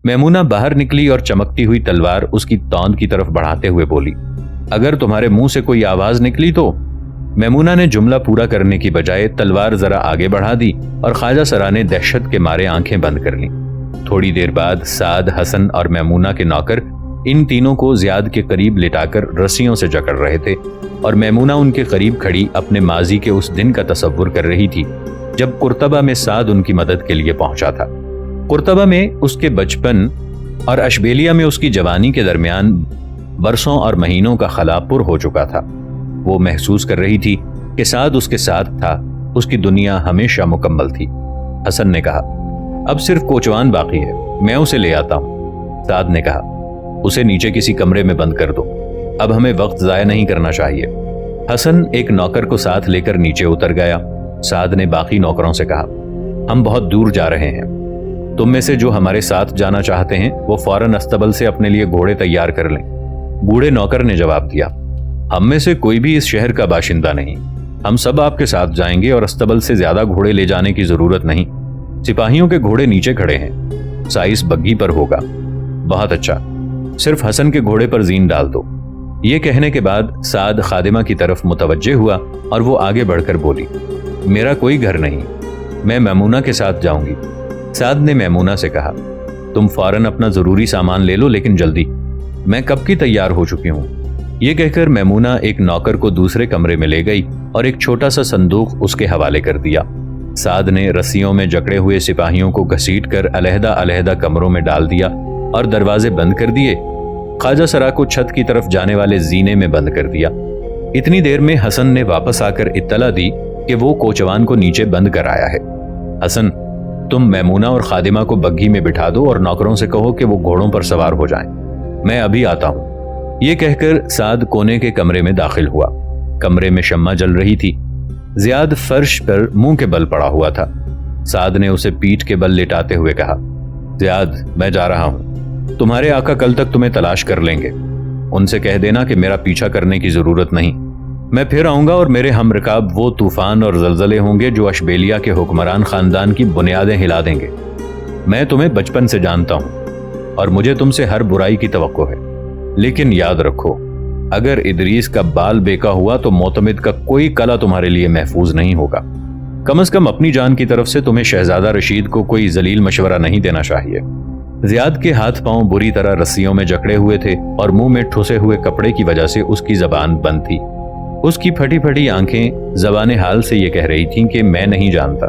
میمونہ باہر نکلی اور چمکتی ہوئی تلوار اس کی توند کی طرف بڑھاتے ہوئے بولی، اگر تمہارے منہ سے کوئی آواز نکلی تو؟ میمونہ نے جملہ پورا کرنے کی بجائے تلوار ذرا آگے بڑھا دی اور خواجہ سرا نے دہشت کے مارے آنکھیں بند کر لیں۔ تھوڑی دیر بعد سعد، حسن اور میمونہ کے نوکر ان تینوں کو زیاد کے قریب لٹا کر رسیوں سے جکڑ رہے تھے، اور میمونہ ان کے قریب کھڑی اپنے ماضی کے اس دن کا تصور کر رہی تھی جب قرطبہ میں سعد ان کی مدد کے لیے پہنچا تھا۔ قرطبہ میں اس کے بچپن اور اشبیلیہ میں اس کی جوانی کے درمیان برسوں اور مہینوں کا خلا پر ہو چکا تھا۔ وہ محسوس کر رہی تھی کہ سعد اس کے ساتھ تھا، اس کی دنیا ہمیشہ مکمل تھی۔ حسن نے کہا، اب صرف کوچوان باقی ہے، میں اسے لے آتا ہوں۔ سعد نے کہا، اسے نیچے کسی کمرے میں بند کر دو، اب ہمیں وقت ضائع نہیں کرنا چاہیے۔ حسن ایک نوکر کو ساتھ لے کر نیچے اتر گیا۔ سعد نے باقی نوکروں سے کہا، ہم بہت دور جا رہے ہیں، تم میں سے جو ہمارے ساتھ جانا چاہتے ہیں وہ فوراً استبل سے اپنے لیے گھوڑے تیار کر لیں۔ بوڑھے نوکر نے جواب دیا، ہم میں سے کوئی بھی اس شہر کا باشندہ نہیں، ہم سب آپ کے ساتھ جائیں گے اور استبل سے زیادہ گھوڑے لے جانے کی ضرورت نہیں، سپاہیوں کے گھوڑے نیچے کھڑے ہیں، سائس بگھی پر ہوگا۔ بہت اچھا، صرف حسن کے گھوڑے پر زین ڈال دو۔ یہ کہنے کے بعد سعد خادمہ کی طرف متوجہ ہوا اور وہ آگے بڑھ کر بولی، میرا کوئی گھر نہیں، میں میمونہ کے ساتھ جاؤں گی۔ سعد نے میمونہ سے کہا، تم فوراً اپنا ضروری سامان لے لو، لیکن جلدی، میں کب کی تیار ہو چکی ہوں۔ یہ کہہ کر میمونہ ایک نوکر کو دوسرے کمرے میں لے گئی اور ایک چھوٹا سا صندوق اس کے حوالے کر دیا۔ سعد نے رسیوں میں جکڑے ہوئے سپاہیوں کو گھسیٹ کر علیحدہ علیحدہ کمروں میں ڈال دیا اور دروازے بند کر دیے۔ خواجہ سرا کو چھت کی طرف جانے والے زینے میں بند کر دیا۔ اتنی دیر میں حسن نے واپس آ کر اطلاع دی کہ وہ کوچوان کو نیچے بند کر آیا ہے۔ حسن، تم میمونہ اور خادمہ کو بگھی میں بٹھا دو اور نوکروں سے کہو کہ وہ گھوڑوں پر سوار ہو جائیں، میں ابھی آتا ہوں۔ یہ کہہ کر سعد کونے کے کمرے میں داخل ہوا۔ کمرے میں شمع جل رہی تھی۔ زیاد فرش پر منہ کے بل پڑا ہوا تھا۔ سعد نے اسے پیٹھ کے بل لٹاتے ہوئے کہا، زیاد، میں جا رہا ہوں، تمہارے آقا کل تک تمہیں تلاش کر لیں گے، ان سے کہہ دینا کہ میرا پیچھا کرنے کی ضرورت نہیں، میں پھر آؤں گا اور میرے ہم رکاب وہ طوفان اور زلزلے ہوں گے جو اشبیلیہ کے حکمران خاندان کی بنیادیں ہلا دیں گے۔ میں تمہیں بچپن سے جانتا ہوں اور مجھے تم سے ہر برائی کی توقع ہے، لیکن یاد رکھو، اگر ادریس کا بال بیکا ہوا تو معتمد کا کوئی قلعہ تمہارے لیے محفوظ نہیں ہوگا۔ کم از کم اپنی جان کی طرف سے تمہیں شہزادہ رشید کو کوئی ذلیل مشورہ نہیں دینا چاہیے۔ زیاد کے ہاتھ پاؤں بری طرح رسیوں میں جکڑے ہوئے تھے اور منہ میں ٹھسے ہوئے کپڑے کی وجہ سے اس کی زبان بند تھی۔ اس کی پھٹی پھٹی آنکھیں زبان حال سے یہ کہہ رہی تھیں کہ میں نہیں جانتا،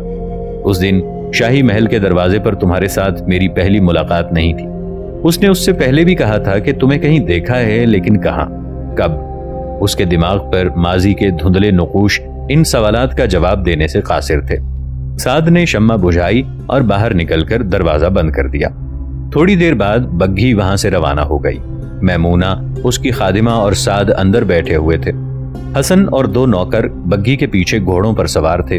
اس دن شاہی محل کے دروازے پر تمہارے ساتھ میری پہلی ملاقات نہیں تھی۔ اس نے اس سے پہلے بھی کہا تھا کہ تمہیں کہیں دیکھا ہے، لیکن کہاں، کب؟ اس کے دماغ پر ماضی کے دھندلے نقوش ان سوالات کا جواب دینے سے قاصر تھے۔ سعد نے شمع بجھائی اور باہر نکل کر دروازہ بند کر دیا۔ تھوڑی دیر بعد بگھی وہاں سے روانہ ہو گئی۔ میمونہ، اس کی خادمہ اور سعد اندر بیٹھے ہوئے تھے۔ حسن اور دو نوکر بگھی کے پیچھے گھوڑوں پر سوار تھے۔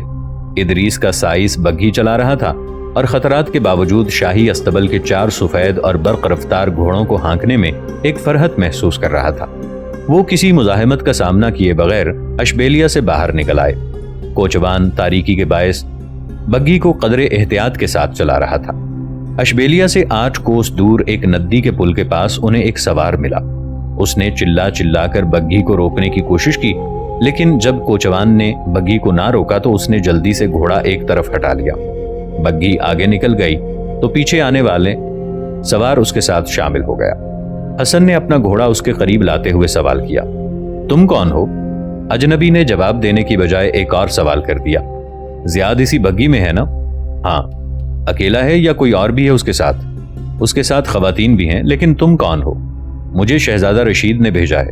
ادریس کا سائس بگھی چلا رہا تھا اور خطرات کے باوجود شاہی استبل کے 4 سفید اور برق رفتار گھوڑوں کو ہانکنے میں ایک فرحت محسوس کر رہا تھا۔ وہ کسی مزاحمت کا سامنا کیے بغیر اشبیلیہ سے باہر نکل آئے۔ کوچوان تاریکی کے باعث بگھی کو قدر احتیاط کے ساتھ چلا رہا تھا۔ اشبیلیہ سے 8 کوس دور ایک ندی کے پل کے پاس انہیں ایک سوار ملا۔ اس نے چلا چلا کر بگھی کو روکنے کی کوشش کی، لیکن جب کوچوان نے بگھی کو نہ روکا تو اس نے جلدی سے گھوڑا ایک طرف ہٹا لیا۔ بگھی آگے نکل گئی تو پیچھے آنے والے سوار اس کے ساتھ شامل ہو گیا۔ حسن نے اپنا گھوڑا اس کے قریب لاتے ہوئے سوال کیا، تم کون ہو؟ اجنبی نے جواب دینے کی بجائے ایک اور سوال کر دیا، زیاد اسی بگھی میں ہے نا؟ ہاں۔ اکیلا ہے یا کوئی اور بھی ہے اس کے ساتھ؟ اس کے ساتھ خواتین بھی ہیں، لیکن تم کون ہو؟ مجھے شہزادہ رشید نے بھیجا ہے۔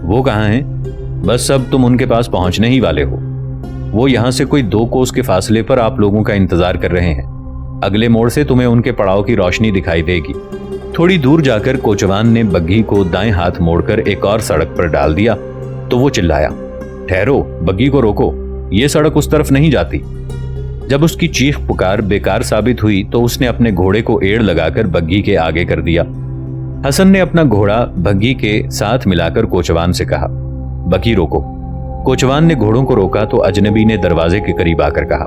وہ کہاں ہیں؟ بس اب تم ان کے پاس پہنچنے ہی والے ہو۔ وہ یہاں سے کوئی 2 کوس کے فاصلے پر آپ لوگوں کا انتظار کر رہے ہیں۔ اگلے موڑ سے تمہیں ان کے پڑاؤ کی روشنی دکھائی دے گی۔ تھوڑی دور جا کر کوچوان نے بگھی کو دائیں ہاتھ موڑ کر ایک اور سڑک پر ڈال دیا تو وہ چلایا، ٹھہرو، بگھی کو روکو، یہ سڑک اس طرف نہیں جاتی۔ جب اس کی چیخ پکار بیکار ثابت ہوئی تو اس نے اپنے گھوڑے کو ایڑ لگا کر بگھی کے آگے کر دیا۔ حسن نے اپنا گھوڑا بگھی کے ساتھ ملا کر کوچوان سے کہا، بگھی روکو۔ کوچوان نے گھوڑوں کو روکا تو اجنبی نے دروازے کے قریب آ کر کہا،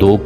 2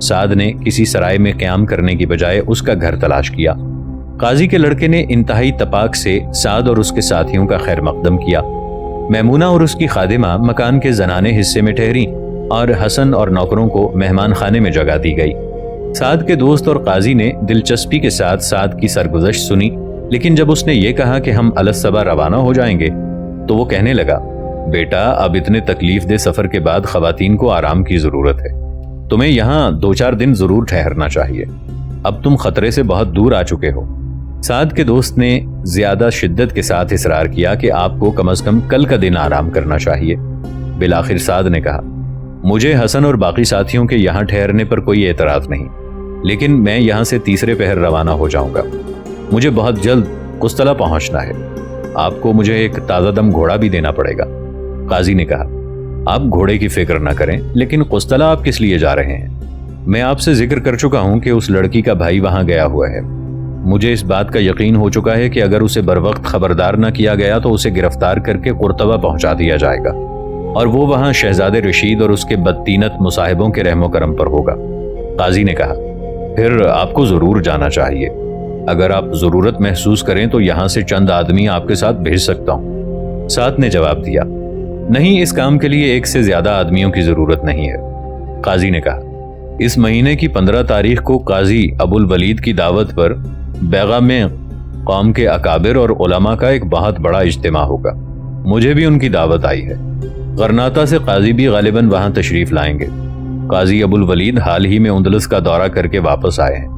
سعد نے کسی سرائے میں قیام کرنے کی بجائے اس کا گھر تلاش کیا۔ قاضی کے لڑکے نے انتہائی تپاک سے سعد اور اس کے ساتھیوں کا خیر مقدم کیا۔ میمونہ اور اس کی خادمہ مکان کے زنانے حصے میں ٹھہری اور حسن اور نوکروں کو مہمان خانے میں جگہ دی گئی۔ سعد کے دوست اور قاضی نے دلچسپی کے ساتھ سعد کی سرگزشت سنی، لیکن جب اس نے یہ کہا کہ ہم الصبح روانہ ہو جائیں گے تو وہ کہنے لگا، بیٹا اب اتنے تکلیف دہ سفر کے بعد خواتین کو آرام کی ضرورت ہے، تمہیں یہاں 2-4 دن ضرور ٹھہرنا چاہیے، اب تم خطرے سے بہت دور آ چکے ہو۔ سعد کے دوست نے زیادہ شدت کے ساتھ اصرار کیا کہ آپ کو کم از کم کل کا دن آرام کرنا چاہیے۔ بالآخر سعد نے کہا، مجھے حسن اور باقی ساتھیوں کے یہاں ٹھہرنے پر کوئی اعتراض نہیں، لیکن میں یہاں سے تیسرے پہر روانہ ہو جاؤں گا، مجھے بہت جلد قسطلہ پہنچنا ہے، آپ کو مجھے ایک تازہ دم گھوڑا بھی دینا پڑے گا۔ قاضی نے کہا، آپ گھوڑے کی فکر نہ کریں، لیکن قسطلہ آپ کس لیے جا رہے ہیں؟ میں آپ سے ذکر کر چکا ہوں کہ اس لڑکی کا بھائی وہاں گیا ہوا ہے، مجھے اس بات کا یقین ہو چکا ہے کہ اگر اسے بروقت خبردار نہ کیا گیا تو اسے گرفتار کر کے قرطبہ پہنچا دیا جائے گا، اور وہ وہاں شہزادے رشید اور اس کے بدطینت مصاحبوں کے رحم و کرم پر ہوگا۔ قاضی نے کہا، پھر آپ کو ضرور جانا چاہیے، اگر آپ ضرورت محسوس کریں تو یہاں سے چند آدمی آپ کے ساتھ بھیج سکتا ہوں۔ سعد نے جواب دیا، نہیں، اس کام کے لیے 1 سے زیادہ آدمیوں کی ضرورت نہیں ہے۔ قاضی نے کہا، اس مہینے کی 15 تاریخ کو قاضی ابو الولید کی دعوت پر بیغا میں قوم کے اکابر اور علماء کا ایک بہت بڑا اجتماع ہوگا، مجھے بھی ان کی دعوت آئی ہے، غرناطہ سے قاضی بھی غالباً وہاں تشریف لائیں گے۔ قاضی ابو الولید حال ہی میں اندلس کا دورہ کر کے واپس آئے ہیں،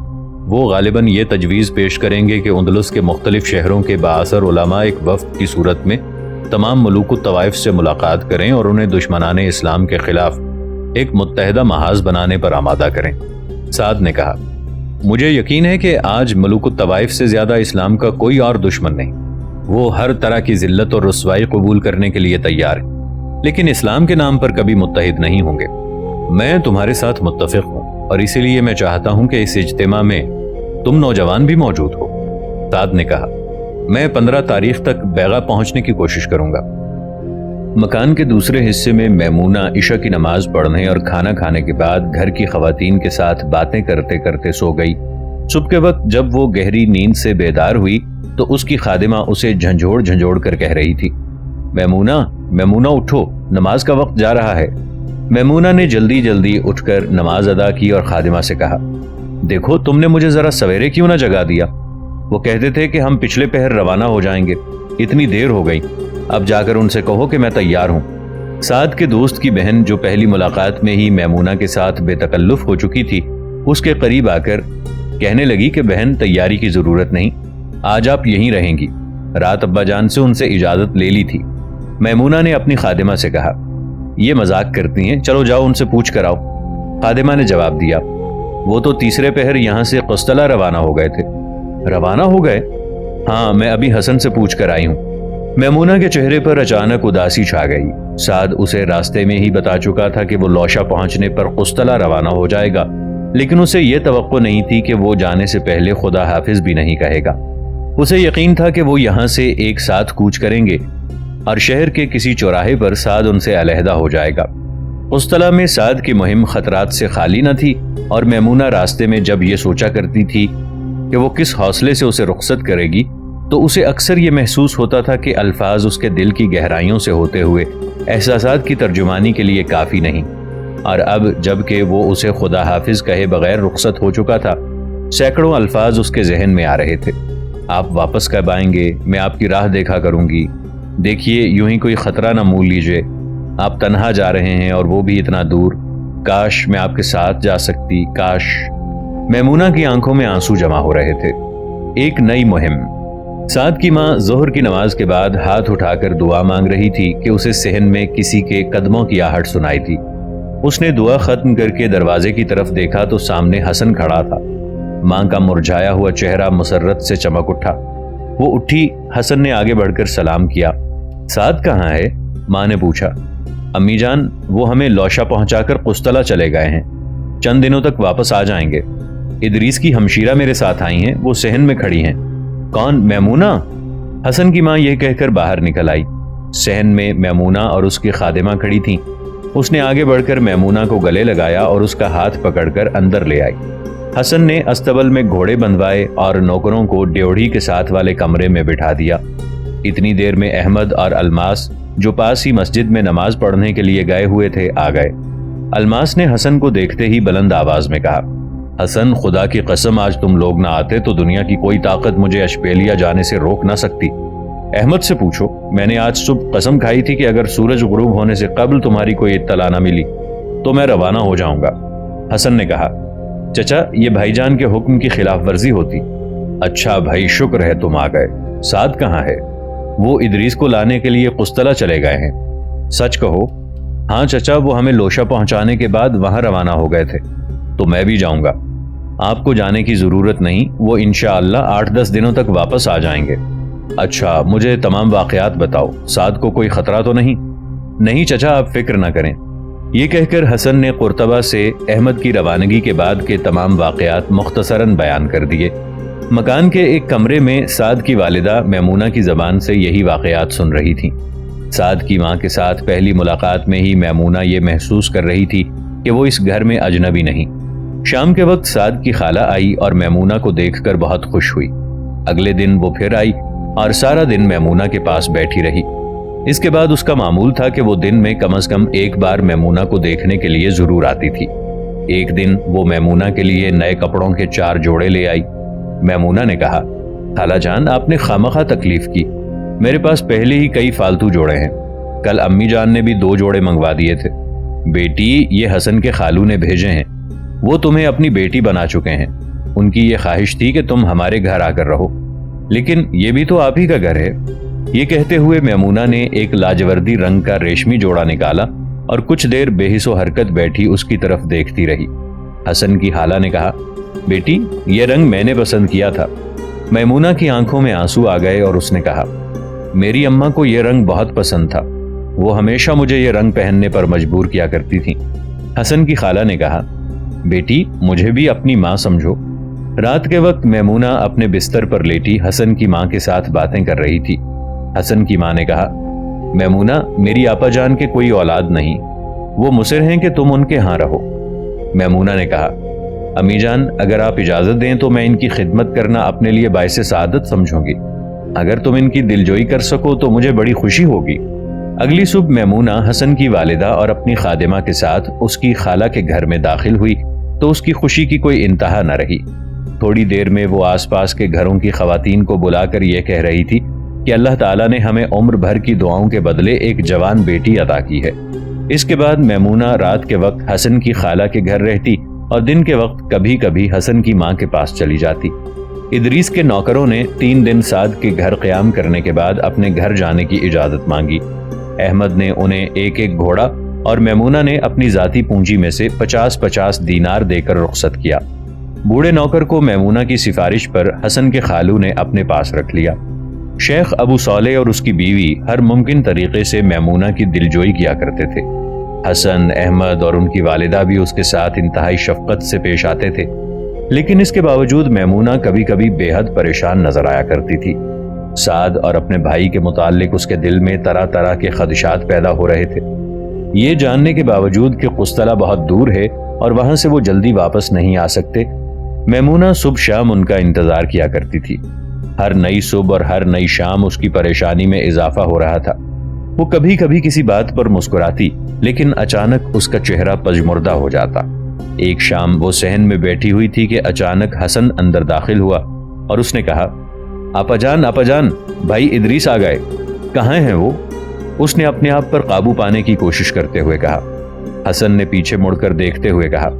وہ غالباً یہ تجویز پیش کریں گے کہ اندلس کے مختلف شہروں کے بااثر علماء ایک وفد کی صورت میں تمام ملوک الطوائف سے ملاقات کریں اور انہیں دشمنان اسلام کے خلاف ایک متحدہ محاذ بنانے پر آمادہ کریں۔ سعد نے کہا، مجھے یقین ہے کہ آج ملوک الطوائف سے زیادہ اسلام کا کوئی اور دشمن نہیں، وہ ہر طرح کی ذلت اور رسوائی قبول کرنے کے لیے تیار ہیں، لیکن اسلام کے نام پر کبھی متحد نہیں ہوں گے۔ میں تمہارے ساتھ متفق ہوں اور اسی لیے میں چاہتا ہوں کہ اس اجتماع میں تم نوجوان بھی موجود ہو۔ سعد نے کہا، میں 15 تاریخ تک بیغا پہنچنے کی کوشش کروں گا۔ مکان کے دوسرے حصے میں میمونہ عشاء کی نماز پڑھنے اور کھانا کھانے کے بعد گھر کی خواتین کے ساتھ باتیں کرتے کرتے سو گئی۔ صبح کے وقت جب وہ گہری نیند سے بیدار ہوئی تو اس کی خادمہ اسے جھنجھوڑ جھنجھوڑ کر کہہ رہی تھی، میمونہ اٹھو، نماز کا وقت جا رہا ہے۔ میمونہ نے جلدی جلدی اٹھ کر نماز ادا کی اور خادمہ سے کہا، دیکھو تم نے مجھے ذرا سویرے کیوں نہ جگا دیا، وہ کہتے تھے کہ ہم پچھلے پہر روانہ ہو جائیں گے، اتنی دیر ہو گئی، اب جا کر ان سے کہو کہ میں تیار ہوں۔ سعد کے دوست کی بہن جو پہلی ملاقات میں ہی میمونہ کے ساتھ بے تکلف ہو چکی تھی، اس کے قریب آ کر کہنے لگی کہ بہن تیاری کی ضرورت نہیں، آج آپ یہیں رہیں گی، رات ابا جان سے ان سے اجازت لے لی تھی۔ میمونہ نے اپنی خادمہ سے کہا، یہ مذاق کرتی ہیں، چلو جاؤ ان سے پوچھ کر آؤ۔ خادمہ نے جواب دیا، وہ تو تیسرے پہر یہاں سے قسطلہ روانہ ہو گئے تھے۔ روانہ ہو گئے؟ ہاں، میں ابھی حسن سے پوچھ کر آئی ہوں۔ میمونہ کے چہرے پر اچانک اداسی چھا گئی۔ سعد اسے راستے میں ہی بتا چکا تھا کہ وہ لوشا پہنچنے پر قسطلہ روانہ ہو جائے گا، لیکن اسے یہ توقع نہیں تھی کہ وہ جانے سے پہلے خدا حافظ بھی نہیں کہے گا۔ اسے یقین تھا کہ وہ یہاں سے ایک ساتھ کوچ کریں گے اور شہر کے کسی چوراہے پر سعد ان سے علیحدہ ہو جائے گا۔ قسطلہ میں سعد کی مہم خطرات سے خالی نہ تھی، اور میمونہ راستے میں جب یہ سوچا کرتی تھی کہ وہ کس حوصلے سے اسے رخصت کرے گی تو اسے اکثر یہ محسوس ہوتا تھا کہ الفاظ اس کے دل کی گہرائیوں سے ہوتے ہوئے احساسات کی ترجمانی کے لیے کافی نہیں، اور اب جب کہ وہ اسے خدا حافظ کہے بغیر رخصت ہو چکا تھا، سینکڑوں الفاظ اس کے ذہن میں آ رہے تھے۔ آپ واپس کب آئیں گے؟ میں آپ کی راہ دیکھا کروں گی، دیکھیے یوں ہی کوئی خطرہ نہ مول لیجئے، آپ تنہا جا رہے ہیں اور وہ بھی اتنا دور، کاش میں آپ کے ساتھ جا سکتی، کاش۔ میمونہ کی آنکھوں میں آنسو جمع ہو رہے تھے۔ ایک نئی مہم۔ سعد کی ماں ظہر کی نماز کے بعد ہاتھ اٹھا کر دعا مانگ رہی تھی کہ اسے صحن میں کسی کے قدموں کی آہٹ سنائی تھی۔ اس نے دعا ختم کر کے دروازے کی طرف دیکھا تو سامنے حسن کھڑا تھا۔ ماں کا مرجھایا ہوا چہرہ مسرت سے چمک اٹھا۔ وہ اٹھی، حسن نے آگے بڑھ کر سلام کیا۔ سعد کہاں ہے؟ ماں نے پوچھا۔ امی جان، وہ ہمیں لوشا پہنچا کر قسطلہ چلے گئے ہیں، چند دنوں تک واپس آ جائیں گے۔ ادریس کی ہمشیرہ میرے ساتھ آئی ہیں، وہ صحن میں کھڑی ہیں۔ کون؟ میمونہ؟ حسن کی ماں یہ کہہ کر باہر نکل آئی۔ صحن میں میمونہ اور اس کی خادمہ کھڑی تھیں۔ اس نے آگے بڑھ کر میمونہ کو گلے لگایا اور اس کا ہاتھ پکڑ کر اندر لے آئی۔ حسن نے استبل میں گھوڑے بندھوائے اور نوکروں کو ڈیوڑھی کے ساتھ والے کمرے میں بٹھا دیا۔ اتنی دیر میں احمد اور الماس، جو پاس ہی مسجد میں نماز پڑھنے کے لیے گئے ہوئے تھے، آ گئے۔ الماس نے حسن کو دیکھتے ہی بلند آواز میں کہا، حسن، خدا کی قسم آج تم لوگ نہ آتے تو دنیا کی کوئی طاقت مجھے اشپیلیا جانے سے روک نہ سکتی۔ احمد سے پوچھو، میں نے آج صبح قسم کھائی تھی کہ اگر سورج غروب ہونے سے قبل تمہاری کوئی اطلاع نہ ملی تو میں روانہ ہو جاؤں گا۔ حسن نے کہا، چچا، یہ بھائی جان کے حکم کی خلاف ورزی ہوتی۔ اچھا بھائی، شکر ہے تم آ گئے۔ سعد کہاں ہے؟ وہ ادریس کو لانے کے لیے قسطلہ چلے گئے ہیں۔ سچ کہو؟ ہاں چچا، وہ ہمیں لوشا پہنچانے کے بعد وہاں روانہ ہو گئے تھے۔ تو میں بھی جاؤں گا۔ آپ کو جانے کی ضرورت نہیں، وہ انشاءاللہ 8-10 دنوں تک واپس آ جائیں گے۔ اچھا، مجھے تمام واقعات بتاؤ، سعد کو کوئی خطرہ تو نہیں؟ نہیں چچا، آپ فکر نہ کریں۔ یہ کہہ کر حسن نے قرطبہ سے احمد کی روانگی کے بعد کے تمام واقعات مختصراً بیان کر دیے۔ مکان کے ایک کمرے میں سعد کی والدہ میمونہ کی زبان سے یہی واقعات سن رہی تھیں۔ سعد کی ماں کے ساتھ پہلی ملاقات میں ہی میمونہ یہ محسوس کر رہی تھی کہ وہ اس گھر میں اجنبی نہیں۔ شام کے وقت سعد کی خالہ آئی اور میمونہ کو دیکھ کر بہت خوش ہوئی۔ اگلے دن وہ پھر آئی اور سارا دن میمونہ کے پاس بیٹھی رہی۔ اس کے بعد اس کا معمول تھا کہ وہ دن میں کم از کم ایک بار میمونہ کو دیکھنے کے لیے ضرور آتی تھی۔ ایک دن وہ میمونہ کے لیے نئے کپڑوں کے 4 جوڑے لے آئی۔ میمونہ نے کہا، خالہ جان، آپ نے خامخواہ تکلیف کی، میرے پاس پہلے ہی کئی فالتو جوڑے ہیں۔ کل امی جان نے بھی 2 جوڑے منگوا دیے تھے۔ بیٹی، یہ حسن کے خالو نے بھیجے ہیں، وہ تمہیں اپنی بیٹی بنا چکے ہیں۔ ان کی یہ خواہش تھی کہ تم ہمارے گھر آ کر رہو، لیکن یہ بھی تو آپ ہی کا گھر ہے۔ یہ کہتے ہوئے میمونہ نے ایک لاجوردی رنگ کا ریشمی جوڑا نکالا اور کچھ دیر بے حس و حرکت بیٹھی اس کی طرف دیکھتی رہی۔ حسن کی خالہ نے کہا، بیٹی، یہ رنگ میں نے پسند کیا تھا۔ میمونہ کی آنکھوں میں آنسو آ گئے اور اس نے کہا، میری اماں کو یہ رنگ بہت پسند تھا، وہ ہمیشہ مجھے یہ رنگ پہننے پر مجبور کیا کرتی تھی۔ حسن کی خالہ نے کہا، بیٹی، مجھے بھی اپنی ماں سمجھو۔ رات کے وقت میمونہ اپنے بستر پر لیٹی حسن کی ماں کے ساتھ باتیں کر رہی تھی۔ حسن کی ماں نے کہا، میمونہ، میری آپا جان کے کوئی اولاد نہیں، وہ مصر ہیں کہ تم ان کے ہاں رہو۔ میمونہ نے کہا، امی جان، اگر آپ اجازت دیں تو میں ان کی خدمت کرنا اپنے لیے باعث سعادت سمجھوں گی۔ اگر تم ان کی دلجوئی کر سکو تو مجھے بڑی خوشی ہوگی۔ اگلی صبح میمونہ حسن کی والدہ اور اپنی خادمہ کے ساتھ اس کی خالہ کے گھر میں داخل ہوئی تو اس کی خوشی کی کوئی انتہا نہ رہی۔ تھوڑی دیر میں وہ آس پاس کے گھروں کی خواتین کو بلا کر یہ کہہ رہی تھی کہ اللہ تعالیٰ نے ہمیں عمر بھر کی دعاؤں کے بدلے ایک جوان بیٹی عطا کی ہے۔ اس کے بعد میمونہ رات کے وقت حسن کی خالہ کے گھر رہتی اور دن کے وقت کبھی کبھی حسن کی ماں کے پاس چلی جاتی۔ ادریس کے نوکروں نے 3 دن سعد کے گھر قیام کرنے کے بعد اپنے گھر جانے کی اجازت مانگی۔ احمد نے انہیں ایک ایک گھوڑا اور میمونہ نے اپنی ذاتی پونجی میں سے 50-50 دینار دے کر رخصت کیا۔ بوڑھے نوکر کو میمونہ کی سفارش پر حسن کے خالو نے اپنے پاس رکھ لیا۔ شیخ ابو صالح اور اس کی بیوی ہر ممکن طریقے سے میمونہ کی دلجوئی کیا کرتے تھے۔ حسن، احمد اور ان کی والدہ بھی اس کے ساتھ انتہائی شفقت سے پیش آتے تھے، لیکن اس کے باوجود میمونہ کبھی کبھی بے حد پریشان نظر آیا کرتی تھی۔ سعد اور اپنے بھائی کے متعلق اس کے دل میں طرح طرح کے خدشات پیدا ہو رہے تھے۔ یہ جاننے کے باوجود کہ قسطلہ بہت دور ہے اور وہاں سے وہ جلدی واپس نہیں آ سکتے، میمونہ صبح شام ان کا انتظار کیا کرتی تھی۔ ہر نئی صبح اور ہر نئی شام اس کی پریشانی میں اضافہ ہو رہا تھا۔ وہ کبھی کبھی کسی بات پر مسکراتی، لیکن اچانک اس کا چہرہ پژمردہ ہو جاتا۔ ایک شام وہ صحن میں بیٹھی ہوئی تھی کہ اچانک حسن اندر داخل ہوا اور اس نے کہا، آپا جان، بھائی ادریس آ گئے۔ کہاں ہیں وہ؟ اس نے اپنے آپ پر قابو پانے کی کوشش کرتے ہوئے کہا۔ حسن نے پیچھے مڑ کر دیکھتے ہوئے کہا،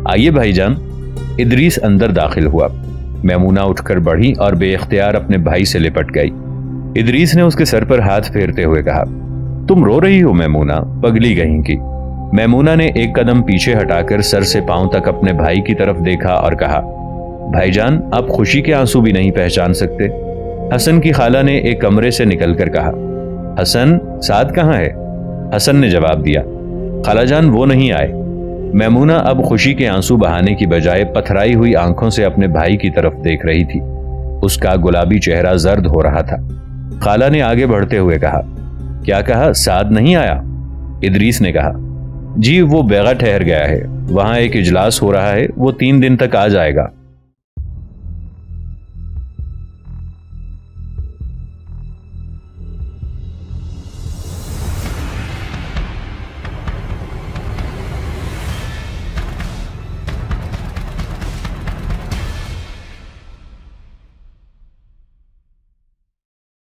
آئیے بھائی جان۔ ادریس اندر داخل ہوا۔ میمونہ اٹھ کر بڑھی اور بے اختیار اپنے بھائی سے لپٹ گئی۔ ادریس نے اس کے سر پر ہاتھ پھیرتے ہوئے کہا، تم رو رہی ہو میمونہ، پگلی کہیں کی۔ میمونہ نے ایک قدم پیچھے ہٹا کر سر سے پاؤں تک اپنے بھائی کی طرف دیکھا اور کہا، بھائی جان، آپ خوشی کے آنسو بھی نہیں پہچان سکتے؟ حسن کی خالہ نے ایک کمرے سے نکل کر کہا، حسن، سعد کہاں ہے؟ حسن نے جواب دیا، خالہ جان وہ نہیں آئے۔ میمونہ اب خوشی کے آنسو بہانے کی بجائے پتھرائی ہوئی آنکھوں سے اپنے بھائی کی طرف دیکھ رہی تھی۔ اس کا گلابی چہرہ زرد ہو رہا تھا۔ خالہ نے آگے بڑھتے ہوئے کہا، کیا کہا؟ سعد نہیں آیا؟ ادریس نے کہا، جی وہ بیگا ٹھہر گیا ہے, وہاں ایک اجلاس ہو رہا ہے, وہ 3 دن تک آ جائے گا.